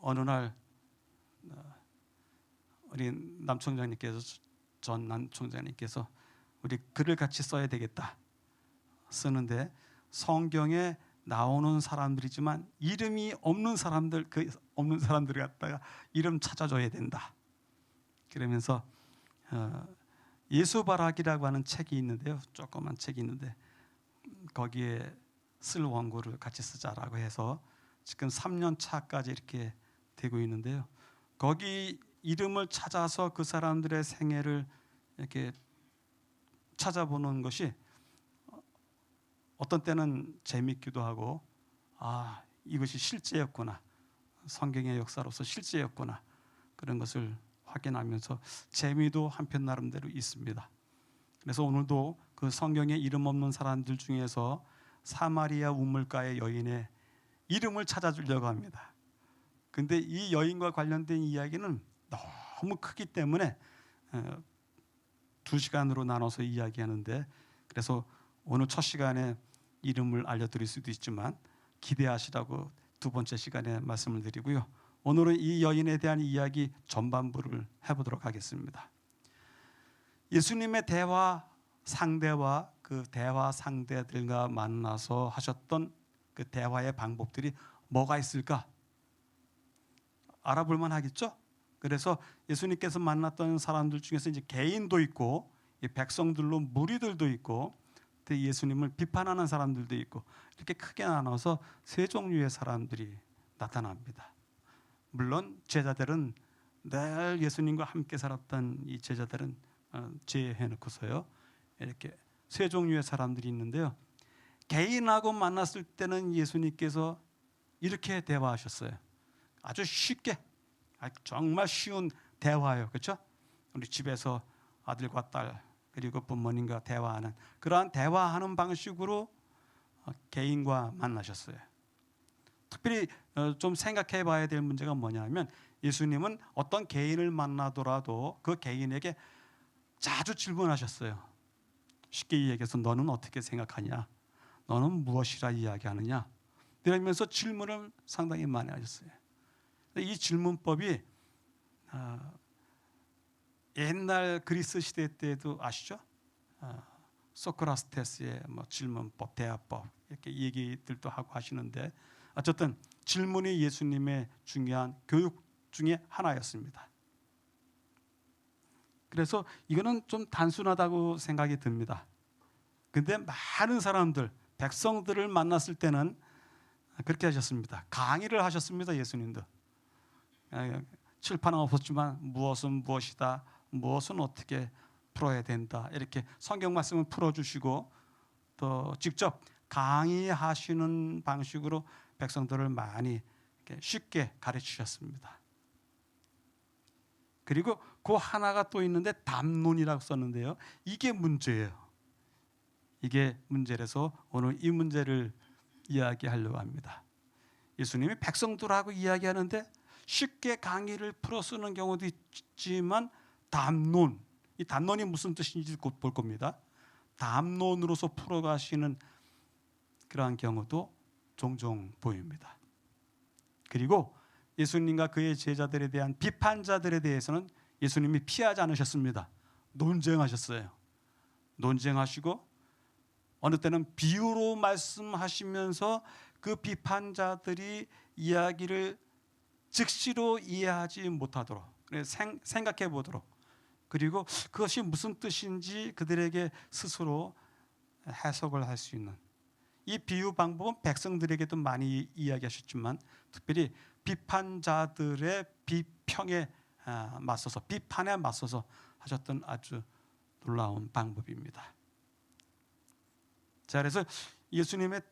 어느 날 우리 남 총장님께서 전 남 총장님께서 우리 글을 같이 써야 되겠다 쓰는데 성경에 나오는 사람들이지만 이름이 없는 사람들 그 없는 사람들을 갖다가 이름 찾아줘야 된다. 그러면서 예수바라기라고 하는 책이 있는데요. 조그만 책이 있는데 거기에 쓸 원고를 같이 쓰자라고 해서 지금 3년 차까지 이렇게 되고 있는데요. 거기 이름을 찾아서 그 사람들의 생애를 이렇게 찾아보는 것이 어떤 때는 재밌기도 하고 이것이 실제였구나. 성경의 역사로서 실제였구나. 그런 것을 확인하면서 재미도 한편 나름대로 있습니다. 그래서 오늘도 그 성경에 이름 없는 사람들 중에서 사마리아 우물가의 여인의 이름을 찾아주려고 합니다. 근데 이 여인과 관련된 이야기는 너무 크기 때문에 2시간으로 나눠서 이야기하는데 그래서 오늘 첫 시간에 이름을 알려드릴 수도 있지만 기대하시라고 두 번째 시간에 말씀을 드리고요. 오늘은 이 여인에 대한 이야기 전반부를 해보도록 하겠습니다. 예수님의 대화 상대와 그 대화 상대들과 만나서 하셨던 그 대화의 방법들이 뭐가 있을까? 알아볼 만하겠죠? 그래서 예수님께서 만났던 사람들 중에서 이제 개인도 있고 백성들로 무리들도 있고 예수님을 비판하는 사람들도 있고 이렇게 크게 나눠서 세 종류의 사람들이 나타납니다. 물론 제자들은 늘 예수님과 함께 살았던 이 제자들은 제외해놓고서요 이렇게 세 종류의 사람들이 있는데요. 개인하고 만났을 때는 예수님께서 이렇게 대화하셨어요. 아주 쉽게 정말 쉬운 대화예요. 그렇죠? 우리 집에서 아들과 딸 그리고 부모님과 대화하는 그러한 대화하는 방식으로 개인과 만나셨어요. 특별히 좀 생각해 봐야 될 문제가 뭐냐면 예수님은 어떤 개인을 만나더라도 그 개인에게 자주 질문하셨어요. 쉽게 얘기해서 너는 어떻게 생각하냐? 너는 무엇이라 이야기하느냐? 이러면서 질문을 상당히 많이 하셨어요. 이 질문법이 옛날 그리스 시대 때도 아시죠? 소크라테스의 질문법, 대화법 이렇게 얘기들도 하고 하시는데 어쨌든 질문이 예수님의 중요한 교육 중에 하나였습니다. 그래서 이거는 좀 단순하다고 생각이 듭니다. 근데 많은 사람들, 백성들을 만났을 때는 그렇게 하셨습니다. 강의를 하셨습니다. 예수님도. 칠판은 없었지만 무엇은 무엇이다, 무엇은 어떻게 풀어야 된다 이렇게 성경 말씀을 풀어주시고 또 직접 강의하시는 방식으로 백성들을 많이 쉽게 가르치셨습니다. 그리고 그 하나가 또 있는데 담론이라고 썼는데요. 이게 문제예요. 이게 문제라서 오늘 이 문제를 이야기하려고 합니다. 예수님이 백성들하고 이야기하는데 쉽게 강의를 풀어 쓰는 경우도 있지만 담론, 이 담론이 무슨 뜻인지 곧 볼 겁니다. 담론으로서 풀어가시는 그러한 경우도 종종 보입니다. 그리고 예수님과 그의 제자들에 대한 비판자들에 대해서는 예수님이 피하지 않으셨습니다. 논쟁하셨어요. 논쟁하시고 어느 때는 비유로 말씀하시면서 그 비판자들이 이야기를 즉시로 이해하지 못하도록 생각해 보도록 그리고 그것이 무슨 뜻인지 그들에게 스스로 해석을 할 수 있는 이 비유 방법은 백성들에게도 많이 이야기하셨지만 특별히 비판자들의 비평에 맞서서 비판에 맞서서 하셨던 아주 놀라운 방법입니다. 자, 그래서 예수님의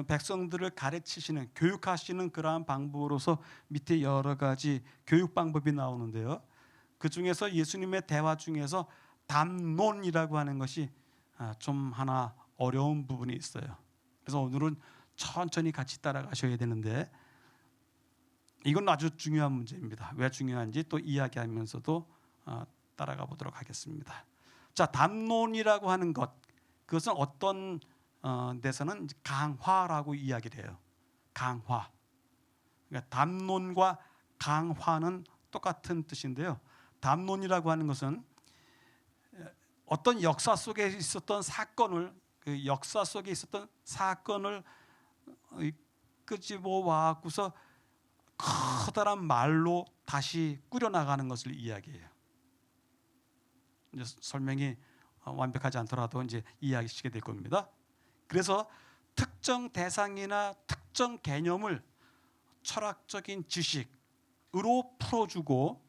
백성들을 가르치시는 교육하시는 그러한 방법으로서 밑에 여러 가지 교육 방법이 나오는데요. 그 중에서 예수님의 대화 중에서 담론이라고 하는 것이 좀 하나 어려운 부분이 있어요. 그래서 오늘은 천천히 같이 따라가셔야 되는데 이건 아주 중요한 문제입니다. 왜 중요한지 또 이야기하면서도 따라가 보도록 하겠습니다. 자, 담론이라고 하는 것, 그것은 어떤 데서는 강화라고 이야기를 해요. 강화. 그러니까 담론과 강화는 똑같은 뜻인데요. 담론이라고 하는 것은 어떤 역사 속에 있었던 사건을, 그 역사 속에 있었던 사건을 끄집어 와갖고서 커다란 말로 다시 꾸려나가는 것을 이야기해요. 이제 설명이 완벽하지 않더라도 이제 이해하시게 될 겁니다. 그래서 특정 대상이나 특정 개념을 철학적인 지식으로 풀어주고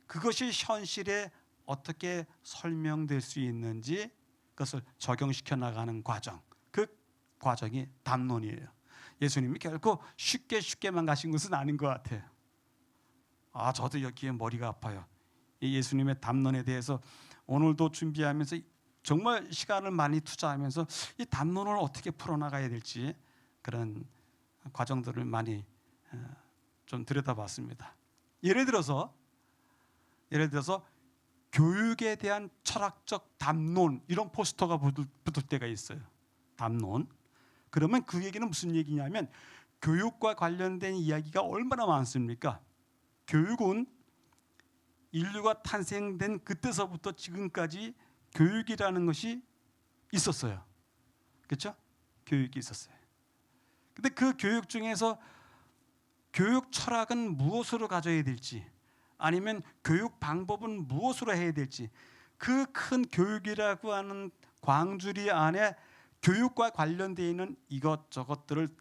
그것이 현실에 어떻게 설명될 수 있는지 그것을 적용시켜 나가는 과정, 그 과정이 담론이에요. 예수님이 결코 쉽게만 가신 것은 아닌 것 같아요. 저도 여기에 머리가 아파요. 이 예수님의 담론에 대해서 오늘도 준비하면서 정말 시간을 많이 투자하면서 이 담론을 어떻게 풀어나가야 될지 그런 과정들을 많이 좀 들여다봤습니다. 예를 들어서 교육에 대한 철학적 담론, 이런 포스터가 붙을 때가 있어요. 담론. 그러면 그 얘기는 무슨 얘기냐면 교육과 관련된 이야기가 얼마나 많습니까? 교육은 인류가 탄생된 그때서부터 지금까지 교육이라는 것이 있었어요. 그렇죠? 교육이 있었어요. 근데 그 교육 중에서 교육 철학은 무엇으로 가져야 될지, 아니면 교육 방법은 무엇으로 해야 될지, 그 큰 교육이라고 하는 광주리 안에 교육과 관련되어 있는 이것저것들을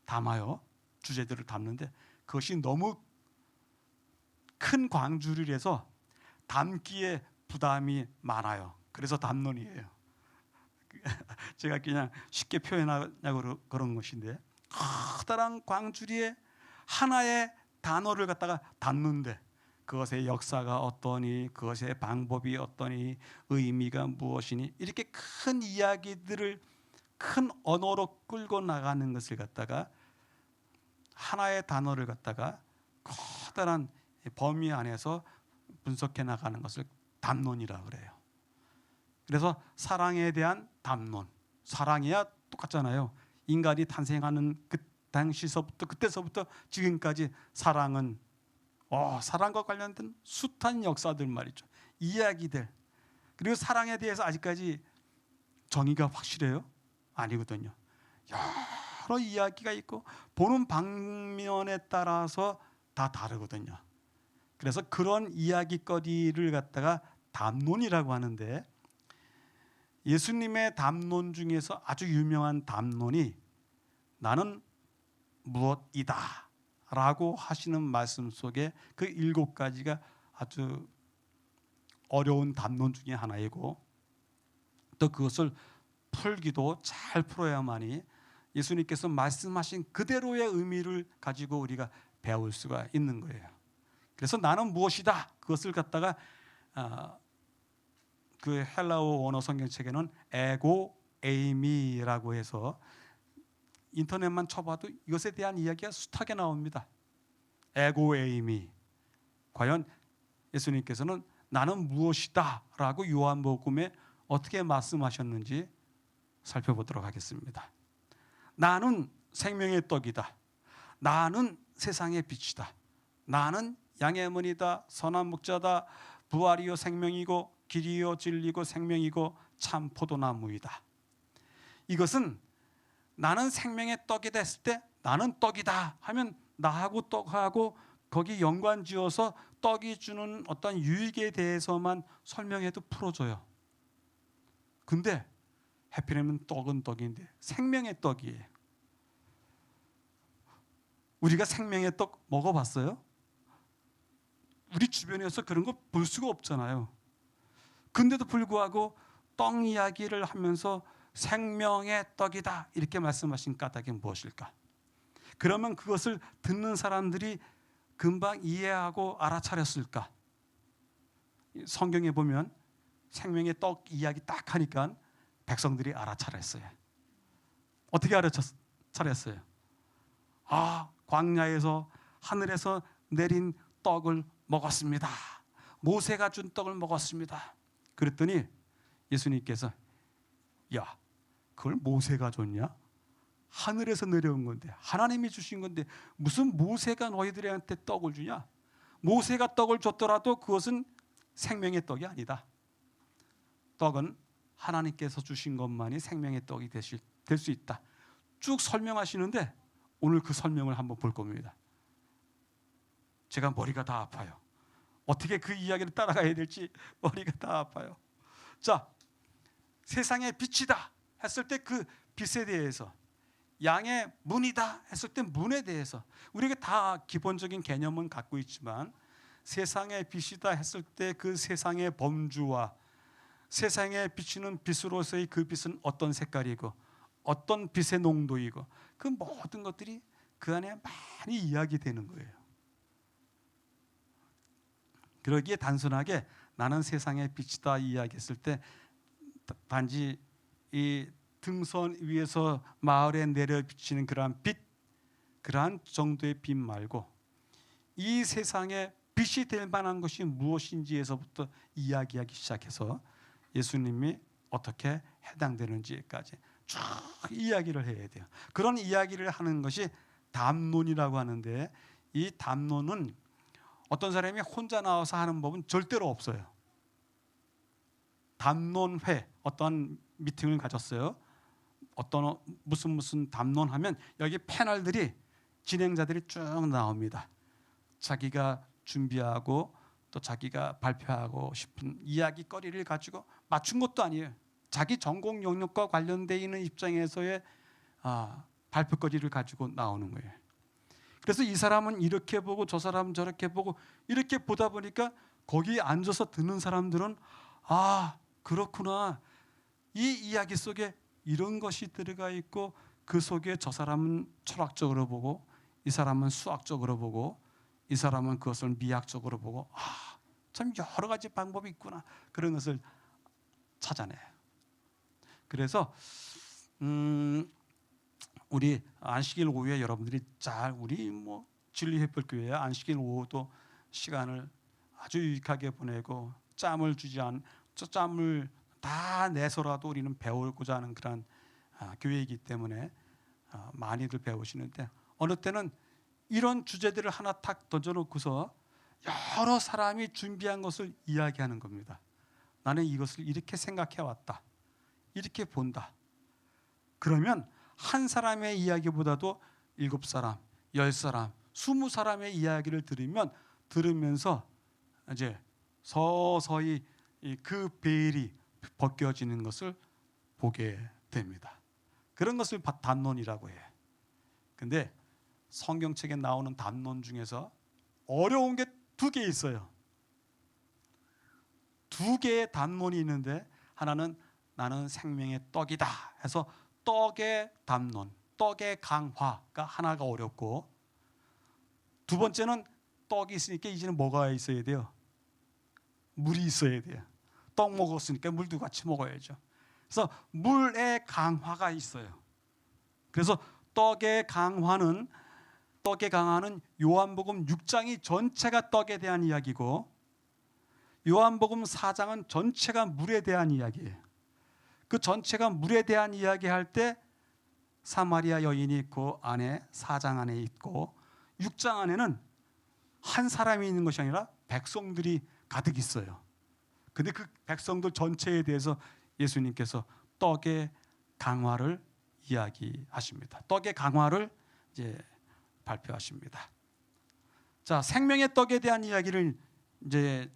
담아요. 주제들을 담는데 그것이 너무 큰 광주리라서 담기에 부담이 많아요. 그래서 담론이에요. 제가 그냥 쉽게 표현하냐고 그런 것인데, 커다란 광주리에 하나의 단어를 갖다가 담는데 그것의 역사가 어떠니, 그것의 방법이 어떠니, 의미가 무엇이니, 이렇게 큰 이야기들을 큰 언어로 끌고 나가는 것을 갖다가 하나의 단어를 갖다가 커다란 범위 안에서 분석해 나가는 것을 담론이라고 그래요. 그래서 사랑에 대한 담론, 사랑이야 똑같잖아요. 인간이 탄생하는 그 당시서부터, 그때서부터 지금까지 사랑은 사랑과 관련된 숱한 역사들 말이죠. 이야기들. 그리고 사랑에 대해서 아직까지 정의가 확실해요? 아니거든요. 여러 이야기가 있고 보는 방면에 따라서 다 다르거든요. 그래서 그런 이야기거리를 갖다가 담론이라고 하는데, 예수님의 담론 중에서 아주 유명한 담론이 나는 무엇이다 라고 하시는 말씀 속에 그 7가지가 아주 어려운 담론 중에 하나이고, 또 그것을 풀기도 잘 풀어야만이 예수님께서 말씀하신 그대로의 의미를 가지고 우리가 배울 수가 있는 거예요. 그래서 나는 무엇이다, 그것을 갖다가 그 헬라어 원어 성경책에는 에고 에이미라고 해서 인터넷만 쳐봐도 이것에 대한 이야기가 숱하게 나옵니다. 에고 에이미. 과연 예수님께서는 나는 무엇이다 라고 요한복음에 어떻게 말씀하셨는지 살펴보도록 하겠습니다. 나는 생명의 떡이다. 나는 세상의 빛이다. 나는 양의 문이다. 선한 목자다. 부활이요 생명이고 길이요 진리고 생명이고 참 포도나무이다. 이것은 나는 생명의 떡이다 했을 때 나는 떡이다 하면 나하고 떡하고 거기 연관지어서 떡이 주는 어떤 유익에 대해서만 설명해도 풀어줘요. 근데 해피라면 떡은 떡인데 생명의 떡이에요. 우리가 생명의 떡 먹어봤어요? 우리 주변에서 그런 거 볼 수가 없잖아요. 근데도 불구하고 떡 이야기를 하면서 생명의 떡이다 이렇게 말씀하신 까닭이 무엇일까? 그러면 그것을 듣는 사람들이 금방 이해하고 알아차렸을까? 성경에 보면 생명의 떡 이야기 딱 하니까 백성들이 알아차렸어요. 어떻게 알아차렸어요? 광야에서 하늘에서 내린 떡을 먹었습니다. 모세가 준 떡을 먹었습니다. 그랬더니 예수님께서 야, 그걸 모세가 줬냐? 하늘에서 내려온 건데, 하나님이 주신 건데 무슨 모세가 너희들한테 떡을 주냐? 모세가 떡을 줬더라도 그것은 생명의 떡이 아니다. 떡은 하나님께서 주신 것만이 생명의 떡이 될 수 있다. 쭉 설명하시는데 오늘 그 설명을 한번 볼 겁니다. 제가 머리가 다 아파요. 어떻게 그 이야기를 따라가야 될지 머리가 다 아파요. 자, 세상의 빛이다 했을 때 그 빛에 대해서, 양의 문이다 했을 때 문에 대해서, 우리가 다 기본적인 개념은 갖고 있지만 세상의 빛이다 했을 때 그 세상의 범주와 세상에 비치는 빛으로서의 그 빛은 어떤 색깔이고 어떤 빛의 농도이고 그 모든 것들이 그 안에 많이 이야기되는 거예요. 그러기에 단순하게 나는 세상의 빛이다 이야기했을 때 단지 이 등선 위에서 마을에 내려 비치는 그러한 빛, 그러한 정도의 빛 말고 이 세상에 빛이 될 만한 것이 무엇인지에서부터 이야기하기 시작해서 예수님이 어떻게 해당되는지까지 쭉 이야기를 해야 돼요. 그런 이야기를 하는 것이 담론이라고 하는데, 이 담론은 어떤 사람이 혼자 나와서 하는 법은 절대로 없어요. 담론회, 어떤 미팅을 가졌어요. 어떤 무슨 담론하면 여기 패널들이, 진행자들이 쭉 나옵니다. 자기가 준비하고 또 자기가 발표하고 싶은 이야기거리를 가지고 맞춘 것도 아니에요. 자기 전공 영역과 관련되어 있는 입장에서의 발표거리를 가지고 나오는 거예요. 그래서 이 사람은 이렇게 보고 저 사람은 저렇게 보고 이렇게 보다 보니까 거기에 앉아서 듣는 사람들은 그렇구나, 이 이야기 속에 이런 것이 들어가 있고 그 속에 저 사람은 철학적으로 보고 이 사람은 수학적으로 보고 이 사람은 그것을 미학적으로 보고 참 여러 가지 방법이 있구나, 그런 것을 찾아내요. 그래서 우리 안식일 오후에 여러분들이 우리 진리햇불교회 안식일 오후도 시간을 아주 유익하게 보내고 짬을 다 내서라도 우리는 배우고자 하는 그런 교회이기 때문에 많이들 배우시는데, 어느 때는 이런 주제들을 하나 탁 던져놓고서 여러 사람이 준비한 것을 이야기하는 겁니다. 나는 이것을 이렇게 생각해 왔다, 이렇게 본다. 그러면 한 사람의 이야기보다도 7사람, 10사람, 20사람의 이야기를 들으면서 이제 서서히 그 베일이 벗겨지는 것을 보게 됩니다. 그런 것을 담론이라고 해요. 근데 성경책에 나오는 담론 중에서 어려운 게 2개 있어요. 2개의 담론이 있는데, 하나는 나는 생명의 떡이다 해서 떡의 담론, 떡의 강화가 하나가 어렵고, 2번째는 떡이 있으니까 이제는 뭐가 있어야 돼요? 물이 있어야 돼요. 떡 먹었으니까 물도 같이 먹어야죠. 그래서 물의 강화가 있어요. 그래서 떡의 강화는 요한복음 6장이 전체가 떡에 대한 이야기고, 요한복음 4장은 전체가 물에 대한 이야기예요. 그 전체가 물에 대한 이야기할 때 사마리아 여인이 그 안에 4장 안에 있고, 6장 안에는 한 사람이 있는 것이 아니라 백성들이 가득 있어요. 근데 그 백성들 전체에 대해서 예수님께서 떡의 강화를 이야기하십니다. 떡의 강화를 이제 발표하십니다. 자, 생명의 떡에 대한 이야기를 이제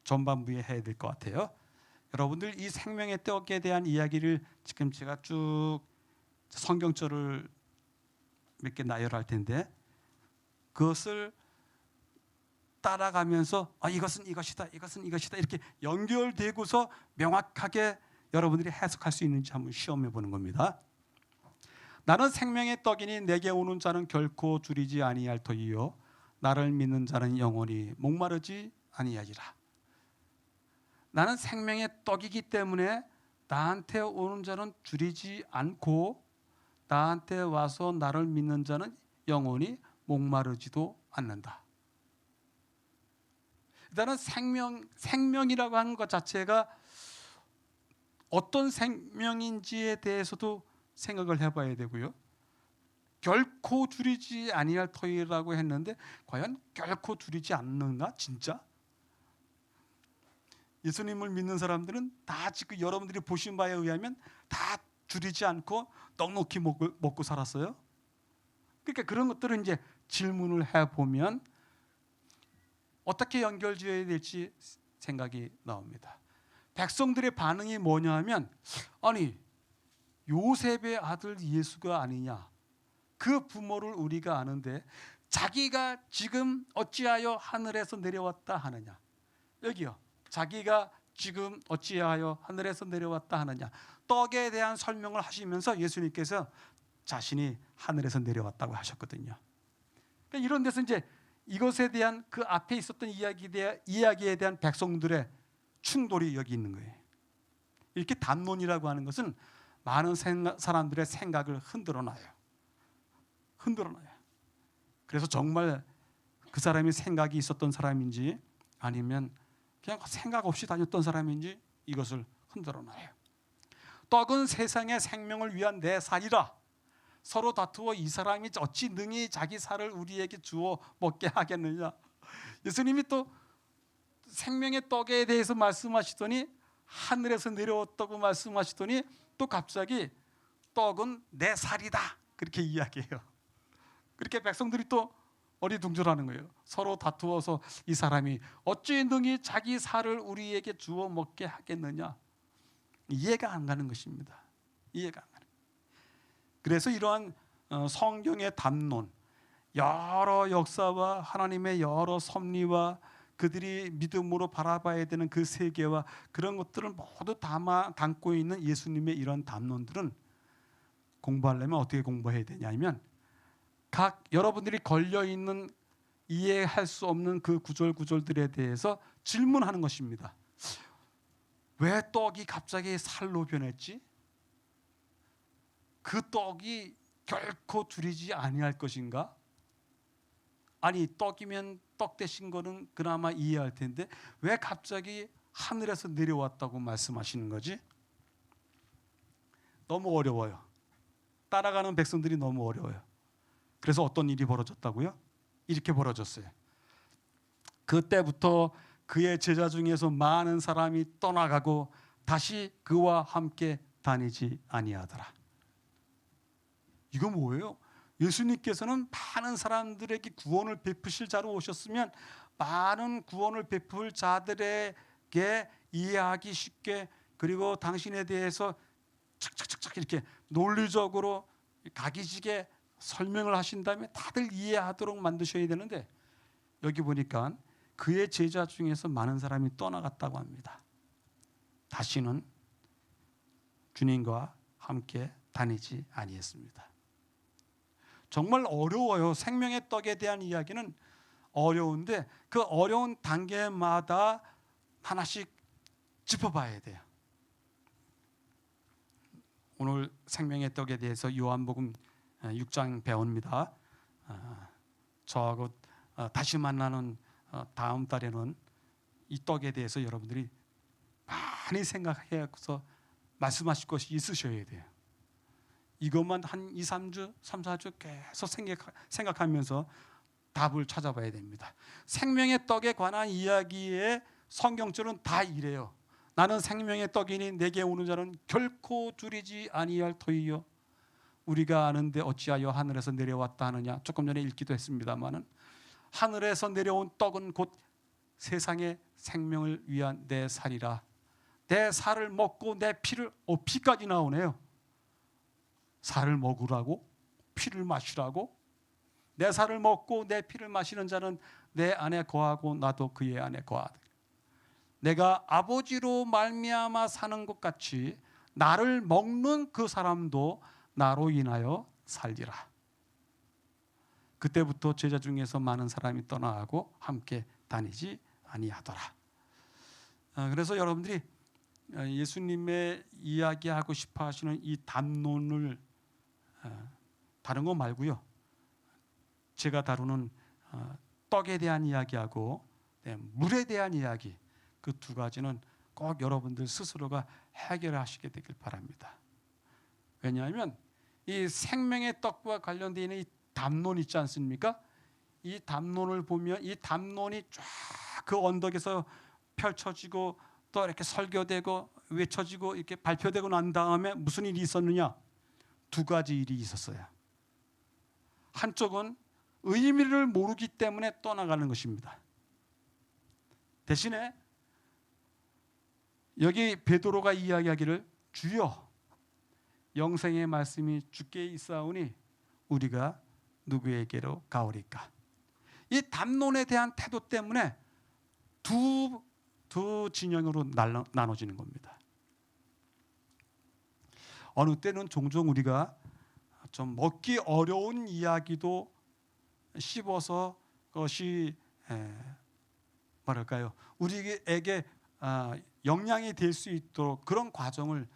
전반부에 해야 될 것 같아요. 여러분들 이 생명의 떡에 대한 이야기를 지금 제가 쭉 성경절을 몇 개 나열할 텐데, 그것을 따라가면서 이것은 이것이다, 이것은 이것이다 이렇게 연결되고서 명확하게 여러분들이 해석할 수 있는지 한번 시험해 보는 겁니다. 나는 생명의 떡이니 내게 오는 자는 결코 줄이지 아니할 터이요 나를 믿는 자는 영원히 목마르지 아니하리라. 나는 생명의 떡이기 때문에 나한테 오는 자는 줄이지 않고 나한테 와서 나를 믿는 자는 영원히 목마르지도 않는다. 일단은 생명이라고 하는 것 자체가 어떤 생명인지에 대해서도 생각을 해봐야 되고요. 결코 줄이지 아니할 터이라고 했는데 과연 결코 줄이지 않는가 진짜? 예수님을 믿는 사람들은 다 지금 여러분들이 보신 바에 의하면 다 줄이지 않고 넉넉히 먹고 살았어요. 그러니까 그런 것들을 이제 질문을 해보면 어떻게 연결지어야 될지 생각이 나옵니다. 백성들의 반응이 뭐냐 하면 아니 요셉의 아들 예수가 아니냐, 그 부모를 우리가 아는데 자기가 지금 어찌하여 하늘에서 내려왔다 하느냐. 여기요, 자기가 지금 어찌하여 하늘에서 내려왔다 하느냐. 떡에 대한 설명을 하시면서 예수님께서 자신이 하늘에서 내려왔다고 하셨거든요. 그러니까 이런 데서 이제 이것에 대한 그 앞에 있었던 이야기에 대한 백성들의 충돌이 여기 있는 거예요. 이렇게 담론이라고 하는 것은 많은 사람들의 생각을 흔들어 놔요. 그래서 정말 그 사람이 생각이 있었던 사람인지 아니면 그냥 생각 없이 다녔던 사람인지 이것을 흔들어 놔요. 떡은 세상의 생명을 위한 내 살이라. 서로 다투어 이 사람이 어찌 능히 자기 살을 우리에게 주어 먹게 하겠느냐. 예수님이 또 생명의 떡에 대해서 말씀하시더니 하늘에서 내려왔다고 말씀하시더니 또 갑자기 떡은 내 살이다 그렇게 이야기해요. 그렇게 백성들이 또 어리둥절하는 거예요. 서로 다투어서 이 사람이 어찌 능히 자기 살을 우리에게 주어 먹게 하겠느냐. 이해가 안 가는 것입니다. 이해가 안 가는. 그래서 이러한 성경의 담론, 여러 역사와 하나님의 여러 섭리와 그들이 믿음으로 바라봐야 되는 그 세계와 그런 것들을 모두 담고 있는 예수님의 이런 담론들은 공부하려면 어떻게 공부해야 되냐면 각 여러분들이 걸려있는 이해할 수 없는 그 구절들에 대해서 질문하는 것입니다. 왜 떡이 갑자기 살로 변했지? 그 떡이 결코 줄이지 아니할 것인가? 아니 떡이면 떡 대신 거는 그나마 이해할 텐데 왜 갑자기 하늘에서 내려왔다고 말씀하시는 거지? 너무 어려워요. 따라가는 백성들이 너무 어려워요. 그래서 어떤 일이 벌어졌다고요? 이렇게 벌어졌어요. 그때부터 그의 제자 중에서 많은 사람이 떠나가고 다시 그와 함께 다니지 아니하더라. 이거 뭐예요? 예수님께서는 많은 사람들에게 구원을 베푸실 자로 오셨으면 많은 구원을 베풀 자들에게 이해하기 쉽게 그리고 당신에 대해서 착착착착 이렇게 논리적으로 각이지게 설명을 하신 다음에 다들 이해하도록 만드셔야 되는데 여기 보니까 그의 제자 중에서 많은 사람이 떠나갔다고 합니다. 다시는 주님과 함께 다니지 아니했습니다. 정말 어려워요. 생명의 떡에 대한 이야기는 어려운데 그 어려운 단계마다 하나씩 짚어봐야 돼요. 오늘 생명의 떡에 대해서 요한복음 6장 배웁니다. 저하고 다시 만나는 다음 달에는 이 떡에 대해서 여러분들이 많이 생각해서 말씀하실 것이 있으셔야 돼요. 이것만 한 2, 3주, 3, 4주 계속 생각하면서 답을 찾아봐야 됩니다. 생명의 떡에 관한 이야기의 성경절은 다 이래요. 나는 생명의 떡이니 내게 오는 자는 결코 줄이지 아니할 터이요. 우리가 아는데 어찌하여 하늘에서 내려왔다 하느냐. 조금 전에 읽기도 했습니다마는 하늘에서 내려온 떡은 곧 세상의 생명을 위한 내 살이라. 내 살을 먹고 내 피를 피까지 나오네요. 살을 먹으라고 피를 마시라고. 내 살을 먹고 내 피를 마시는 자는 내 안에 거하고 나도 그의 안에 거하리. 내가 아버지로 말미암아 사는 것 같이 나를 먹는 그 사람도 나로 인하여 살리라. 그때부터 제자 중에서 많은 사람이 떠나가고 함께 다니지 아니하더라. 그래서 여러분들이 예수님의 이야기하고 싶어 하시는 이 담론을 다른 거 말고요. 제가 다루는 떡에 대한 이야기하고 물에 대한 이야기 그 두 가지는 꼭 여러분들 스스로가 해결하시게 되길 바랍니다. 왜냐하면 이 생명의 떡과 관련되어 있는 이 담론 있지 않습니까? 이 담론을 보면 이 담론이 쫙 그 언덕에서 펼쳐지고 또 이렇게 설교되고 외쳐지고 이렇게 발표되고 난 다음에 무슨 일이 있었느냐? 두 가지 일이 있었어요. 한쪽은 의미를 모르기 때문에 떠나가는 것입니다. 대신에 여기 베드로가 이야기하기를 주여 영생의 말씀이 주께 있사오니 우리가 누구에게로 가오리까? 이 담론에 대한 태도 때문에 두 진영으로 나눠지는 겁니다. 어느 때는 종종 우리가 좀 먹기 어려운 이야기도 씹어서 그것이 뭐랄까요? 우리에게 영향이 될 수 있도록 그런 과정을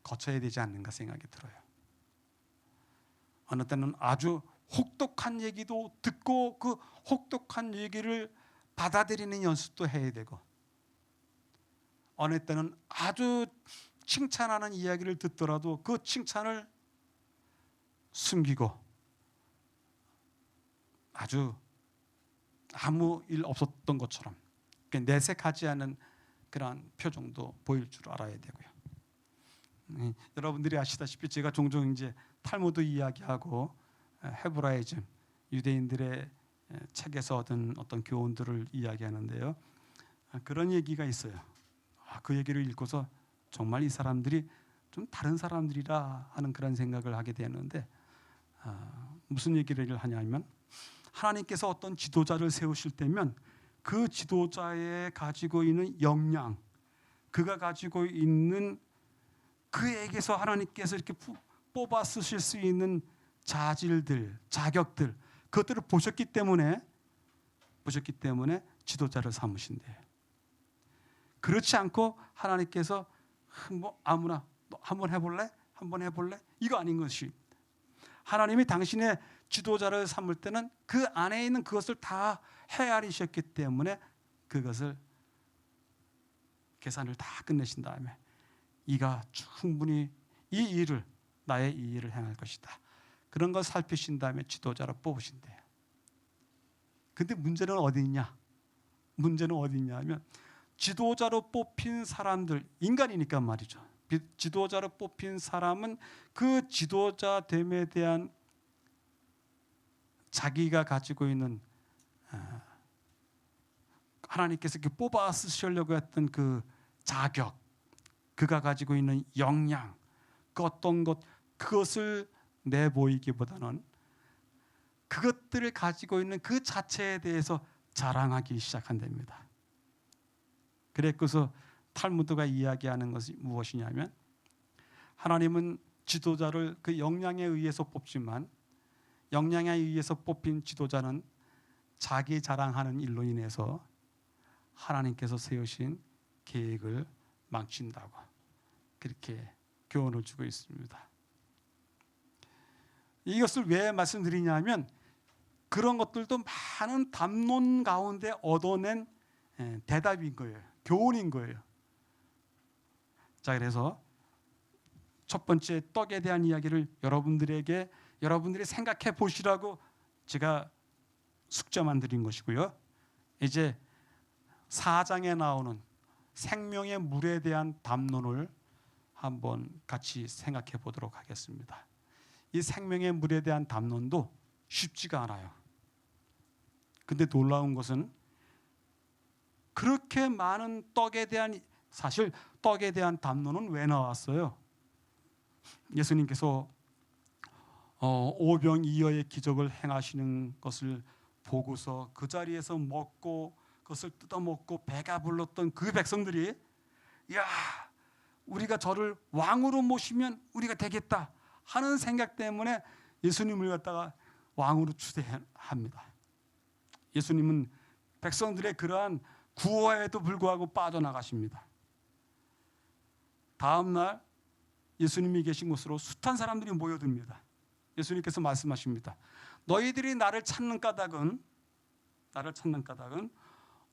거쳐야 되지 않는가 생각이 들어요. 어느 때는 아주 혹독한 얘기도 듣고 그 혹독한 얘기를 받아들이는 연습도 해야 되고, 어느 때는 아주 칭찬하는 이야기를 듣더라도 그 칭찬을 숨기고 아주 아무 일 없었던 것처럼 내색하지 않은 그러한 표정도 보일 줄 알아야 되고요. 여러분들이 아시다시피 제가 종종 이제 탈무드 이야기하고 헤브라이즘 유대인들의 책에서 얻은 어떤 교훈들을 이야기하는데요. 그런 얘기가 있어요. 그 얘기를 읽고서 정말 이 사람들이 좀 다른 사람들이라 하는 그런 생각을 하게 되는데, 무슨 얘기를 하냐면 하나님께서 어떤 지도자를 세우실 때면 그 지도자의 가지고 있는 역량, 그가 가지고 있는 그에게서 하나님께서 이렇게 뽑아 쓰실 수 있는 자질들, 자격들, 그것들을 보셨기 때문에 지도자를 삼으신대요. 그렇지 않고 하나님께서 뭐 아무나 한번 해볼래? 이거 아닌 것이, 하나님이 당신의 지도자를 삼을 때는 그 안에 있는 그것을 다 헤아리셨기 때문에 그것을 계산을 다 끝내신 다음에 이가 충분히 나의 이 일을 행할 것이다, 그런 걸 살피신 다음에 지도자로 뽑으신대요. 근데 문제는 어디 있냐면 지도자로 뽑힌 사람들, 인간이니까 말이죠. 지도자로 뽑힌 사람은 그 지도자됨에 대한 자기가 가지고 있는 하나님께서 이렇게 뽑아 쓰시려고 했던 그 자격, 그가 가지고 있는 역량, 그 어떤 것, 그것을 내보이기보다는 그것들을 가지고 있는 그 자체에 대해서 자랑하기 시작한답니다. 그래서 탈무드가 이야기하는 것이 무엇이냐면, 하나님은 지도자를 그 역량에 의해서 뽑지만 역량에 의해서 뽑힌 지도자는 자기 자랑하는 일로 인해서 하나님께서 세우신 계획을 망친다고 그렇게 교훈을 주고 있습니다. 이것을 왜 말씀드리냐면 그런 것들도 많은 담론 가운데 얻어낸 대답인 거예요. 교훈인 거예요. 자, 그래서 첫 번째 떡에 대한 이야기를 여러분들이 생각해 보시라고 제가 숙제만 드린 것이고요. 이제 4장에 나오는 생명의 물에 대한 담론을 한번 같이 생각해 보도록 하겠습니다. 이 생명의 물에 대한 담론도 쉽지가 않아요. 근데 놀라운 것은 그렇게 많은 사실 떡에 대한 담론은 왜 나왔어요? 예수님께서 오병이어의 기적을 행하시는 것을 보고서 그 자리에서 먹고 그것을 뜯어먹고 배가 불렀던 그 백성들이, 야, 우리가 저를 왕으로 모시면 우리가 되겠다 하는 생각 때문에 예수님을 갖다가 왕으로 추대합니다. 예수님은 백성들의 그러한 구호에도 불구하고 빠져나가십니다. 다음 날 예수님이 계신 곳으로 숱한 사람들이 모여듭니다. 예수님께서 말씀하십니다. 너희들이 나를 찾는 까닭은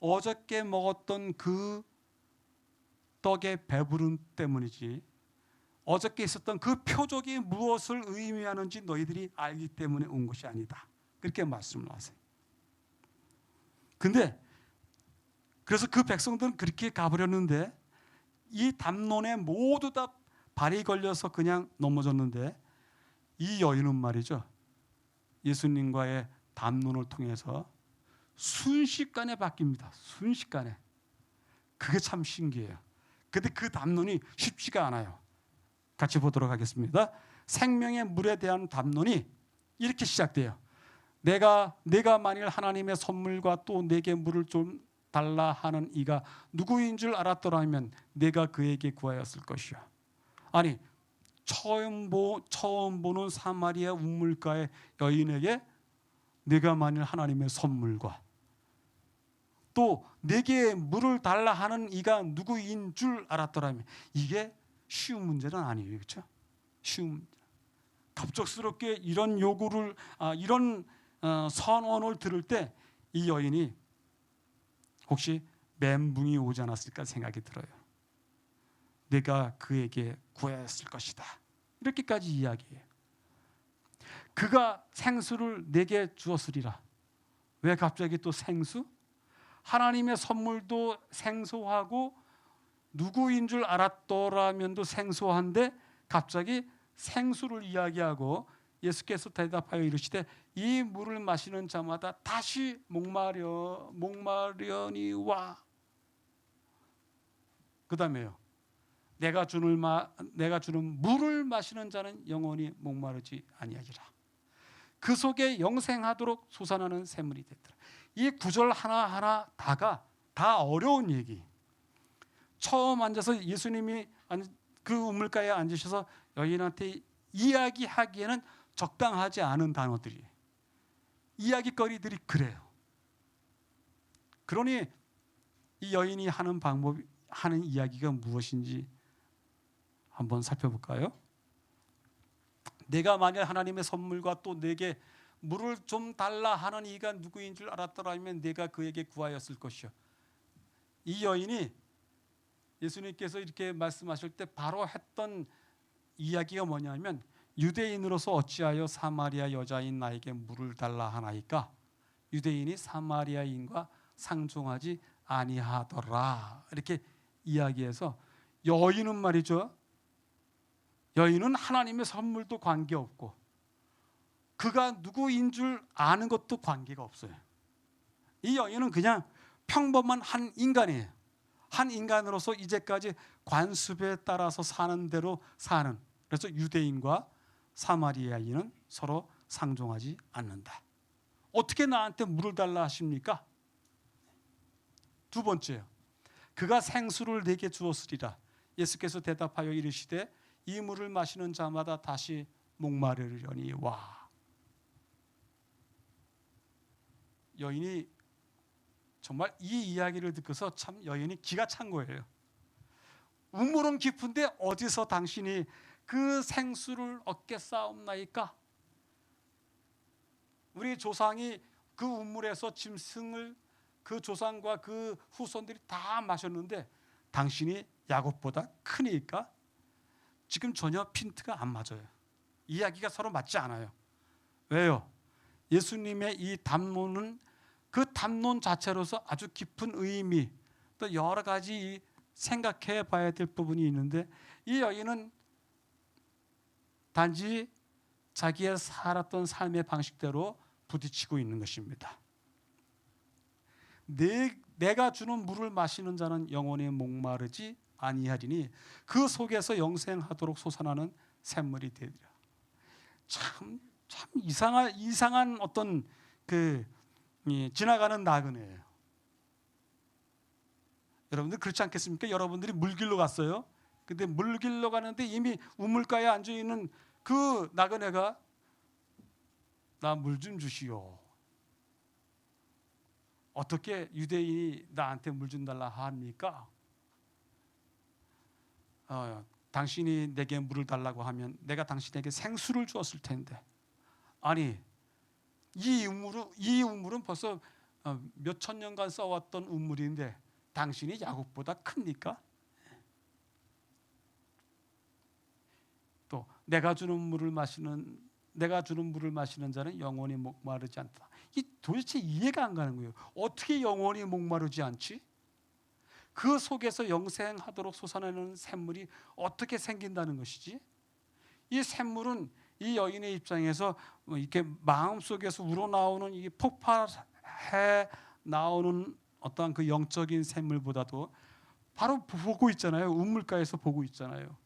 어저께 먹었던 그 떡의 배부름 때문이지 어저께 있었던 그 표적이 무엇을 의미하는지 너희들이 알기 때문에 온 것이 아니다. 그렇게 말씀을 하세요. 근데 그래서 그 백성들은 그렇게 가버렸는데 이 담론에 모두 다 발이 걸려서 그냥 넘어졌는데 이 여인은 말이죠. 예수님과의 담론을 통해서 순식간에 바뀝니다. 순식간에. 그게 참 신기해요. 근데 그 담론이 쉽지가 않아요. 같이 보도록 하겠습니다. 생명의 물에 대한 담론이 이렇게 시작돼요. 내가 만일 하나님의 선물과 또 내게 물을 좀 달라 하는 이가 누구인 줄 알았더라면 내가 그에게 구하였을 것이야. 아니 처음 보는 사마리아 우물가의 여인에게 내가 만일 하나님의 선물과 또 내게 물을 달라 하는 이가 누구인 줄 알았더라면 이게 쉬운 문제는 아니에요. 그렇죠? 쉬운 문제. 갑작스럽게 이런 요구를 이런 선언을 들을 때 이 여인이 혹시 멘붕이 오지 않았을까 생각이 들어요. 내가 그에게 구했을 것이다. 이렇게까지 이야기해요. 그가 생수를 내게 주었으리라. 왜 갑자기 또 생수? 하나님의 선물도 생소하고 누구인 줄 알았더라면도 생소한데 갑자기 생수를 이야기하고 예수께서 대답하여 이르시되 이 물을 마시는 자마다 다시 목마려니와 그 다음에요. 내가 주는 물을 마시는 자는 영원히 목마르지 아니하리라. 그 속에 영생하도록 솟아나는 샘물이 됐더라. 이 구절 하나하나 다가 다 어려운 얘기. 처음 앉아서 예수님이 그 우물가에 앉으셔서 여인한테 이야기하기에는 적당하지 않은 단어들이 이야기거리들이 그래요. 그러니 이 여인이 하는 이야기가 무엇인지 한번 살펴볼까요? 내가 만약 하나님의 선물과 또 내게 물을 좀 달라 하는 이가 누구인 줄 알았더라면 내가 그에게 구하였을 것이요. 이 여인이 예수님께서 이렇게 말씀하실 때 바로 했던 이야기가 뭐냐면 유대인으로서 어찌하여 사마리아 여자인 나에게 물을 달라 하나이까? 유대인이 사마리아인과 상종하지 아니하더라. 이렇게 이야기해서 여인은 말이죠. 여인은 하나님의 선물도 관계없고 그가 누구인 줄 아는 것도 관계가 없어요. 이 여인은 그냥 평범한 한 인간이에요. 한 인간으로서 이제까지 관습에 따라서 사는 대로 사는. 그래서 유대인과 사마리아인은 서로 상종하지 않는다. 어떻게 나한테 물을 달라 하십니까? 두 번째요. 그가 생수를 내게 주었으리라. 예수께서 대답하여 이르시되 이 물을 마시는 자마다 다시 목마르려니와. 여인이 정말 이 이야기를 듣고서 참 여인이 기가 찬 거예요. 우물은 깊은데 어디서 당신이 그 생수를 얻겠사옵나이까? 우리 조상이 그 우물에서 짐승을 그 조상과 그 후손들이 다 마셨는데 당신이 야곱보다 크니까 지금 전혀 핀트가 안 맞아요. 이야기가 서로 맞지 않아요. 왜요? 예수님의 이 담론은 그 담론 자체로서 아주 깊은 의미 또 여러 가지 생각해 봐야 될 부분이 있는데 이 여인은 단지 자기의 살았던 삶의 방식대로 부딪히고 있는 것입니다. 내가 주는 물을 마시는 자는 영원히 목마르지 아니하리니 그 속에서 영생하도록 솟아나는 샘물이 되리라. 참 이상한 어떤 지나가는 나그네예요. 여러분들 그렇지 않겠습니까? 여러분들이 물길로 갔어요. 근데 물길로 가는데 이미 우물가에 앉아 있는 그 나그네가 나 물 좀 주시오. 어떻게 유대인이 나한테 물 좀 달라 합니까? 당신이 내게 물을 달라고 하면 내가 당신에게 생수를 주었을 텐데. 아니 이 우물은 벌써 몇 천 년간 써왔던 우물인데 당신이 야곱보다 큽니까? 내가 주는 물을 마시는 자는 영원히 목마르지 않다. 이 도대체 이해가 안 가는 거예요. 어떻게 영원히 목마르지 않지? 그 속에서 영생하도록 솟아나는 샘물이 어떻게 생긴다는 것이지? 이 샘물은 이 여인의 입장에서 이렇게 마음속에서 우러나오는 이 폭발해 나오는 어떠한 그 영적인 샘물보다도 바로 보고 있잖아요. 우물가에서 보고 있잖아요.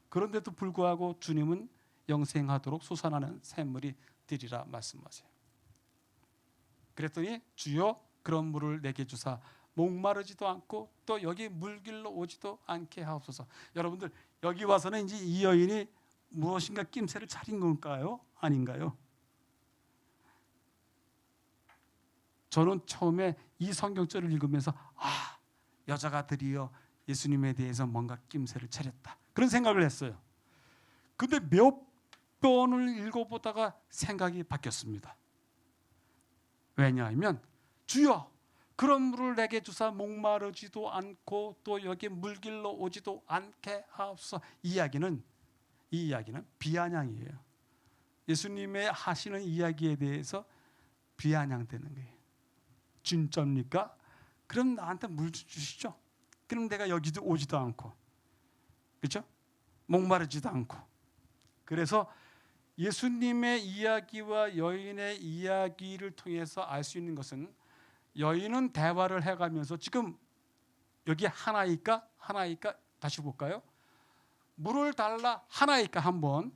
그런데도 불구하고 주님은 영생하도록 솟아나는 샘물이 되리라 말씀하세요. 그랬더니 주여 그런 물을 내게 주사 목마르지도 않고 또 여기 물길로 오지도 않게 하옵소서. 여러분들 여기 와서는 이제 이 여인이 무엇인가 낌새를 차린 건가요? 아닌가요? 저는 처음에 이 성경절을 읽으면서 여자가 드디어 예수님에 대해서 뭔가 낌새를 차렸다 그런 생각을 했어요. 근데 몇 번을 읽어보다가 생각이 바뀌었습니다. 왜냐하면 주여 그런 물을 내게 주사 목마르지도 않고 또 여기 물길로 오지도 않게 하옵소서. 이 이야기는 비아냥이에요. 예수님의 하시는 이야기에 대해서 비아냥되는 거예요. 진짜입니까? 그럼 나한테 물 주시죠. 그럼 내가 여기도 오지도 않고, 그렇죠? 목마르지도 않고. 그래서 예수님의 이야기와 여인의 이야기를 통해서 알 수 있는 것은 여인은 대화를 해가면서 지금 여기 하나이까 다시 볼까요? 물을 달라 하나이까 한번,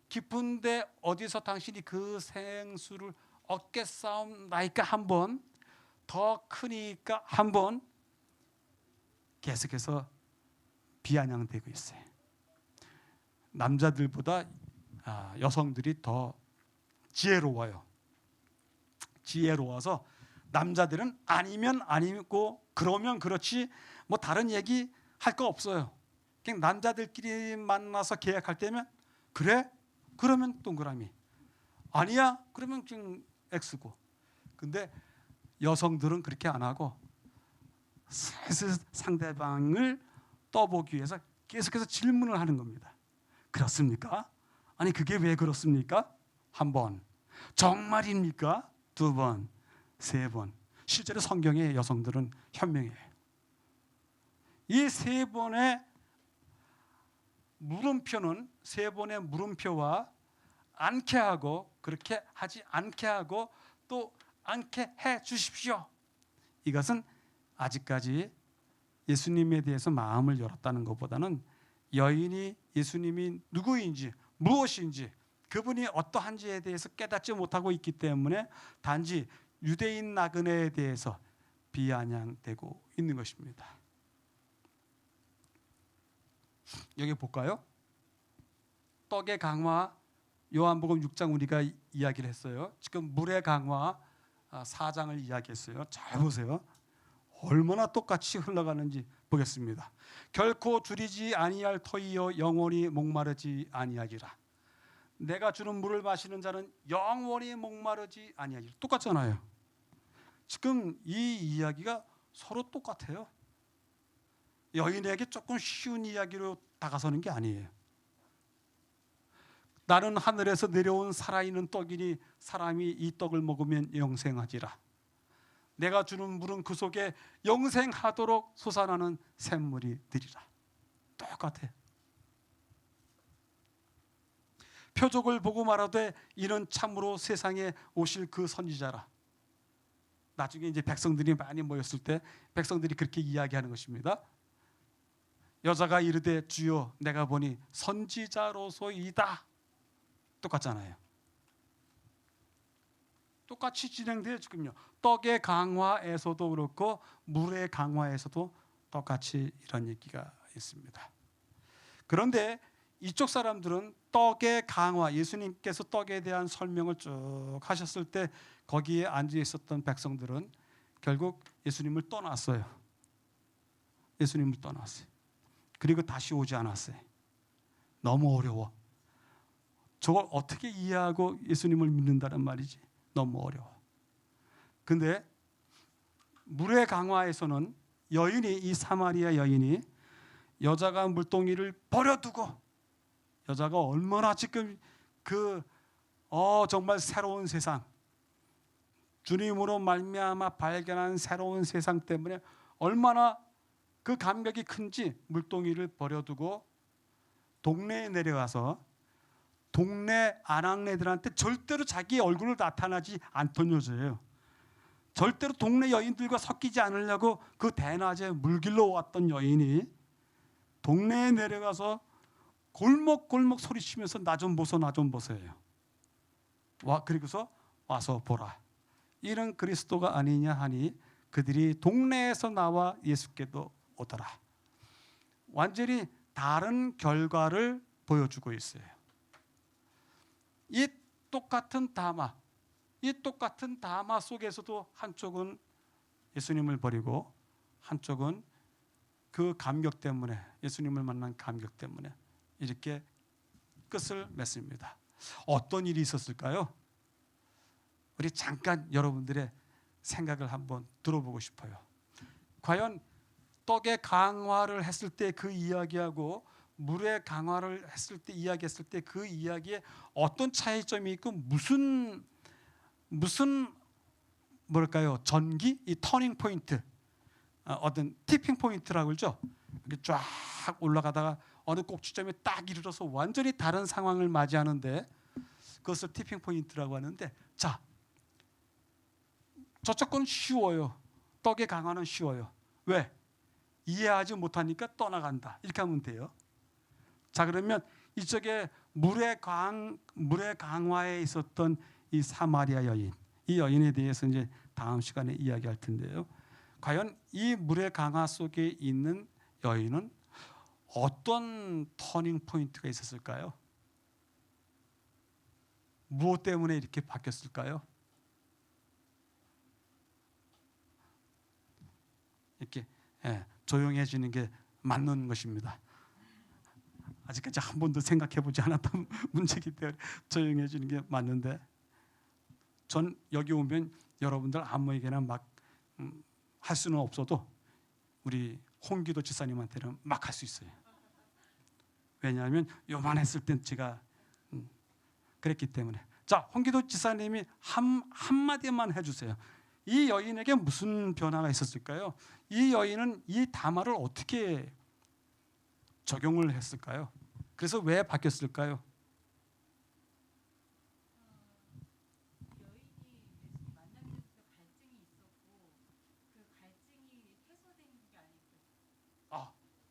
깊은데 어디서 당신이 그 생수를 얻게 싸움나이까 한번, 더 크니까 한번, 계속해서 비아냥되고 있어요. 남자들보다 여성들이 더 지혜로워요. 지혜로워서 남자들은 아니면 아니고 그러면 그렇지 뭐 다른 얘기 할 거 없어요. 그냥 남자들끼리 만나서 계약할 때면 그래? 그러면 동그라미. 아니야? 그러면 지금 X고. 근데 여성들은 그렇게 안 하고 슬슬 상대방을 떠보기 위해서 계속해서 질문을 하는 겁니다. 그렇습니까? 아니 그게 왜 그렇습니까? 한 번. 정말입니까? 두 번. 세 번. 실제로 성경의 여성들은 현명해요. 이 세 번의 물음표는 세 번의 물음표와 않게 하고 그렇게 하지 않게 하고 또 않게 해 주십시오. 이것은 아직까지 예수님에 대해서 마음을 열었다는 것보다는 여인이 예수님이 누구인지 무엇인지 그분이 어떠한지에 대해서 깨닫지 못하고 있기 때문에 단지 유대인 나그네에 대해서 비아냥되고 있는 것입니다. 여기 볼까요? 떡의 강화, 요한복음 6장 우리가 이야기를 했어요. 지금 물의 강화 4장을 이야기했어요. 잘 보세요. 얼마나 똑같이 흘러가는지 보겠습니다. 결코 줄이지 아니할 터이여 영원히 목마르지 아니하리라. 내가 주는 물을 마시는 자는 영원히 목마르지 아니하리라. 똑같잖아요. 지금 이 이야기가 서로 똑같아요. 여인에게 조금 쉬운 이야기로 다가서는 게 아니에요. 나는 하늘에서 내려온 살아있는 떡이니 사람이 이 떡을 먹으면 영생하리라. 내가 주는 물은 그 속에 영생하도록 솟아나는 샘물이 되리라. 똑같아요. 표적을 보고 말하되 이는 참으로 세상에 오실 그 선지자라. 나중에 이제 백성들이 많이 모였을 때 백성들이 그렇게 이야기하는 것입니다. 여자가 이르되 주여 내가 보니 선지자로소이다. 똑같잖아요. 똑같이 진행돼요. 지금요. 떡의 강화에서도 그렇고 물의 강화에서도 똑같이 이런 얘기가 있습니다. 그런데 이쪽 사람들은 떡의 강화, 예수님께서 떡에 대한 설명을 쭉 하셨을 때 거기에 앉아 있었던 백성들은 결국 예수님을 떠났어요. 예수님을 떠났어요. 그리고 다시 오지 않았어요. 너무 어려워. 저걸 어떻게 이해하고 예수님을 믿는다는 말이지. 너무 어려워. 근데 물의 강화에서는 여인이, 이 사마리아 여인이 여자가 물동이를 버려두고 여자가 얼마나 지금 정말 새로운 세상, 주님으로 말미암아 발견한 새로운 세상 때문에 얼마나 그 감격이 큰지 물동이를 버려두고 동네에 내려가서 동네 아낙네들한테 절대로 자기의 얼굴을 나타나지 않던 여자예요. 절대로 동네 여인들과 섞이지 않으려고 그 대낮에 물길로 왔던 여인이 동네에 내려가서 골목골목 소리치면서 나 좀 보소, 나 좀 보소예요. 그리고서 와서 보라. 이런 그리스도가 아니냐 하니 그들이 동네에서 나와 예수께도 오더라. 완전히 다른 결과를 보여주고 있어요. 이 똑같은 담화 속에서도 한쪽은 예수님을 버리고 한쪽은 그 감격 때문에, 예수님을 만난 감격 때문에 이렇게 끝을 맺습니다. 어떤 일이 있었을까요? 우리 잠깐 여러분들의 생각을 한번 들어보고 싶어요. 과연 떡의 강화를 했을 때 그 이야기하고 물의 강화를 했을 때 이야기했을 때 그 이야기에 어떤 차이점이 있고 무슨 뭐랄까요? 전기? 이 터닝 포인트, 어떤 티핑 포인트라고 그러죠. 이렇게 쫙 올라가다가 어느 꼭지점에 딱 이르러서 완전히 다른 상황을 맞이하는데 그것을 티핑 포인트라고 하는데, 자, 저쪽 건 쉬워요. 떡의 강화는 쉬워요. 왜? 이해하지 못하니까 떠나간다. 이렇게 하면 돼요. 자, 그러면 이쪽에 물의 강화에 있었던 이 사마리아 여인, 이 여인에 대해서 이제 다음 시간에 이야기할 텐데요. 과연 이 물의 강화 속에 있는 여인은 어떤 터닝 포인트가 있었을까요? 무엇 때문에 이렇게 바뀌었을까요? 이렇게 조용해지는 게 맞는 것입니다. 아직까지 한 번도 생각해보지 않았던 문제이기 때문에 조용해지는 게 맞는데, 전 여기 오면 여러분들 아무에게나 막 할 수는 없어도 우리 홍기도 지사님한테는 막 할 수 있어요. 왜냐하면 요만했을 땐 제가 그랬기 때문에. 자, 홍기도 지사님이 한마디만 해주세요. 이 여인에게 무슨 변화가 있었을까요? 이 여인은 이 담화를 어떻게 적용을 했을까요? 그래서 왜 바뀌었을까요?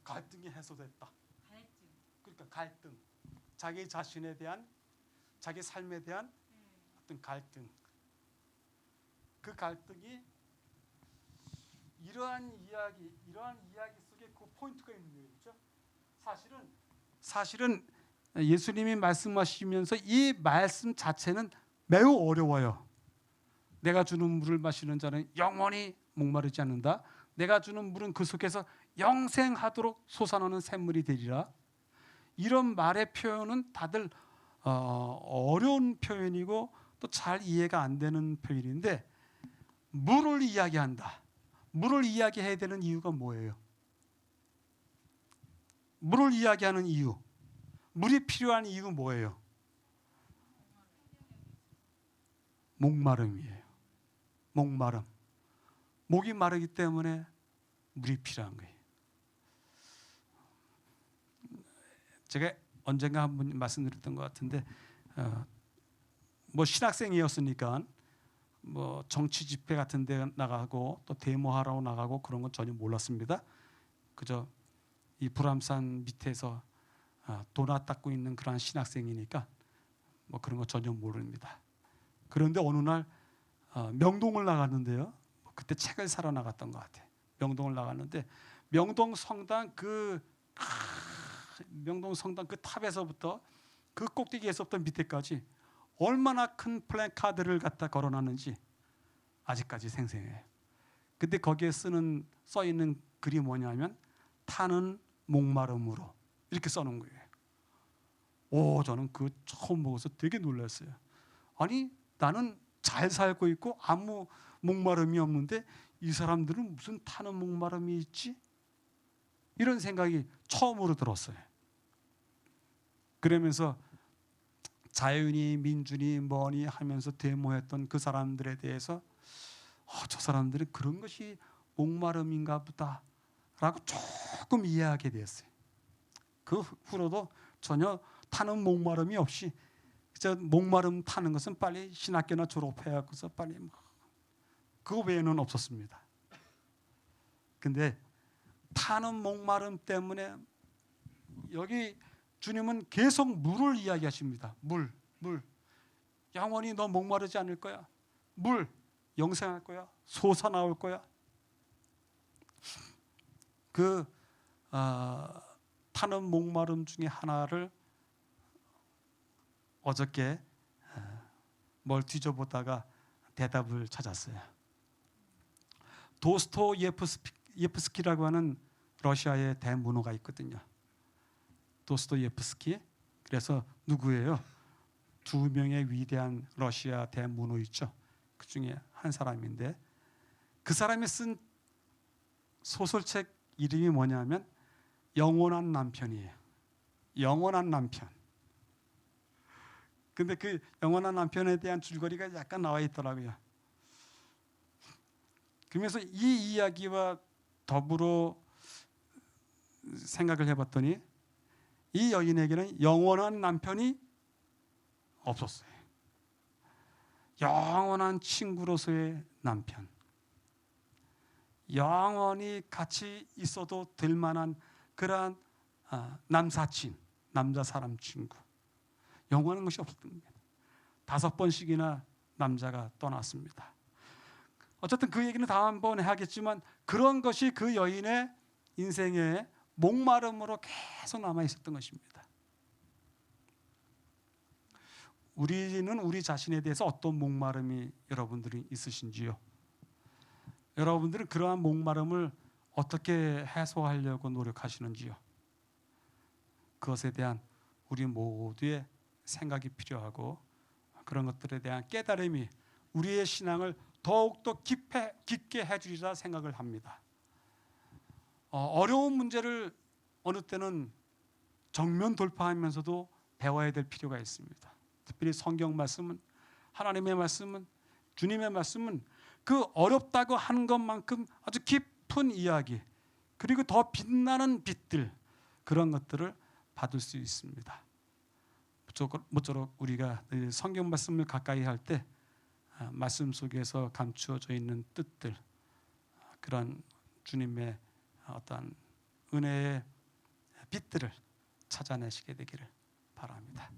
갈등이 해소됐다. 그러니까 갈등, 자기 자신에 대한, 자기 삶에 대한 어떤 갈등. 그 갈등이 이러한 이야기 속에 그 포인트가 있는 거예요, 그렇죠? 사실은 예수님이 말씀하시면서 이 말씀 자체는 매우 어려워요. 내가 주는 물을 마시는 자는 영원히 목마르지 않는다. 내가 주는 물은 그 속에서 영생하도록 솟아나는 샘물이 되리라. 이런 말의 표현은 다들 어려운 표현이고 또 잘 이해가 안 되는 표현인데, 물을 이야기한다. 물을 이야기해야 되는 이유가 뭐예요? 물을 이야기하는 이유, 물이 필요한 이유 뭐예요? 목마름이에요. 목마름. 목이 마르기 때문에 물이 필요한 거예요. 제가 언젠가 한 번 말씀드렸던 것 같은데, 뭐 신학생이었으니까 뭐 정치 집회 같은 데 나가고 또 데모하러 나가고 그런 건 전혀 몰랐습니다. 그저 이 불암산 밑에서 도나 닦고 있는 그런 신학생이니까 뭐 그런 거 전혀 모릅니다. 그런데 어느 날 명동을 나갔는데요. 그때 책을 사러 나갔던 것 같아요. 명동을 나갔는데 명동 성당 그 탑에서부터 그 꼭대기에서부터 밑에까지 얼마나 큰 플래카드를 갖다 걸어놨는지 아직까지 생생해요. 근데 거기에 써 있는 글이 뭐냐면 타는 목마름으로 이렇게 써놓은 거예요. 저는 그 처음 보고서 되게 놀랐어요. 아니, 나는 잘 살고 있고 아무 목마름이 없는데 이 사람들은 무슨 타는 목마름이 있지? 이런 생각이 처음으로 들었어요. 그러면서 자유니 민주니 뭐니 하면서 데모했던 그 사람들에 대해서 저 사람들은 그런 것이 목마름인가 보다 라고 조금 이해하게 되었어요. 그 후로도 전혀 타는 목마름이 없이 목마름 타는 것은 빨리 신학교나 졸업해갖고서 빨리 그거 외에는 없었습니다. 근데 타는 목마름 때문에 여기 주님은 계속 물을 이야기하십니다. 물. 영원히 너 목마르지 않을 거야. 물. 영생할 거야. 솟아 나올 거야. 타는 목마름 중에 하나를 어저께 뭘 뒤져보다가 대답을 찾았어요. 도스토예프스키라고 하는 러시아의 대문호가 있거든요. 도스토예프스키. 그래서 누구예요? 두 명의 위대한 러시아 대문호 있죠. 그 중에 한 사람인데 그 사람이 쓴 소설책 이름이 뭐냐면 영원한 남편이에요. 영원한 남편. 근데 그 영원한 남편에 대한 줄거리가 약간 나와 있더라고요. 그러면서 이 이야기와 더불어 생각을 해봤더니 이 여인에게는 영원한 남편이 없었어요. 영원한 친구로서의 남편. 영원히 같이 있어도 될 만한 그러한 남사친, 남자 사람 친구. 영원한 것이 없었습니다. 5번씩이나 남자가 떠났습니다. 어쨌든 그 얘기는 다음번에 하겠지만 그런 것이 그 여인의 인생의 목마름으로 계속 남아 있었던 것입니다. 우리는 우리 자신에 대해서 어떤 목마름이 여러분들이 있으신지요? 여러분들은 그러한 목마름을 어떻게 해소하려고 노력하시는지요? 그것에 대한 우리 모두의 생각이 필요하고 그런 것들에 대한 깨달음이 우리의 신앙을 더욱더 깊게 해주리라 생각을 합니다. 어려운 문제를 어느 때는 정면 돌파하면서도 배워야 될 필요가 있습니다. 특별히 성경 말씀은, 하나님의 말씀은, 주님의 말씀은 그 어렵다고 하는 것만큼 아주 깊은 이야기, 그리고 더 빛나는 빛들, 그런 것들을 받을 수 있습니다. 모쪼록 우리가 성경 말씀을 가까이 할 때 말씀 속에서 감추어져 있는 뜻들, 그런 주님의 어떤 은혜의 빛들을 찾아내시게 되기를 바랍니다.